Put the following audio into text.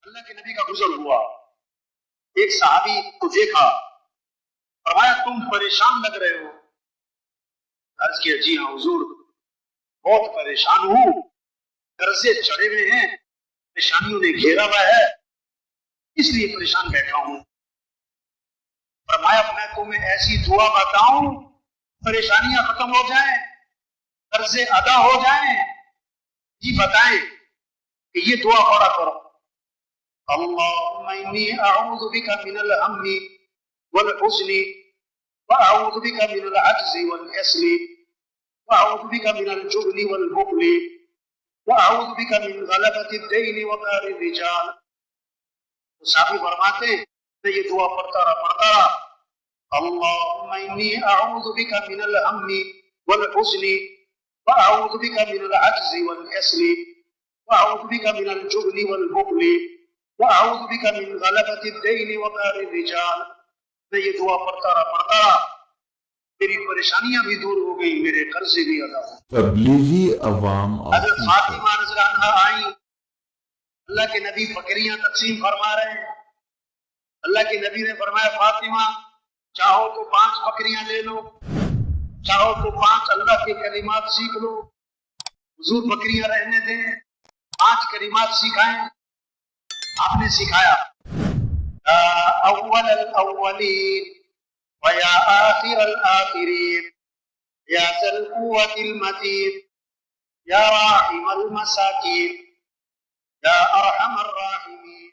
اللہ کے نبی کا گزر ہوا، ایک صحابی کو دیکھا، فرمایا تم پریشان لگ رہے ہو۔ عرض کیا جی ہاں حضور، بہت پریشان ہوں، قرضے چڑھے ہوئے ہیں، پریشانیوں نے گھیرا ہوا ہے، اس لیے پریشان بیٹھا ہوں۔ فرمایا میں تمہیں ایسی دعا بتاؤں پریشانیاں ختم ہو جائیں، قرضے ادا ہو جائیں؟ جی بتائیں۔ کہ یہ دعا پڑھا کرو، اللہم انی اعوذ بک من الہم والحزن واعوذ بک من العجز والکسل واعوذ بک من الجبن والبخل واعوذ بک من غلبۃ الدین وقہر الرجال۔ صحابی فرماتے ہیں میں یہ دعا پڑھتا رہا، اللہم انی اعوذ بک من الہم والحزن واعوذ بک من العجز والکسل واعوذ بک من الجبن والبخل واعوذ بک من غلبۃ الدین وقہر الرجال۔ میں یہ دعا پڑھتا رہا، میری پریشانیاں بھی دور ہو گئی، میرے قرضے بھی ادا ہو گئے۔ تبلیغی عوام حضرت فاطمہ رضی اللہ عنہا آئیں، اللہ کے نبی بکریاں تقسیم فرما رہے ہیں۔ اللہ کے نبی نے فرمایا فاطمہ چاہو تو 5 بکریاں لے لو، چاہو تو 5 اللہ کے کلمات سیکھ لو۔ حضور بکریاں رہنے دیں، 5 کلمات سکھائیں۔ آپ نے سکھایا یا اول الاولین ویا آخر الآخرین یا ذی القوة المتین یا راحم المساکین یا ارحم الراحمین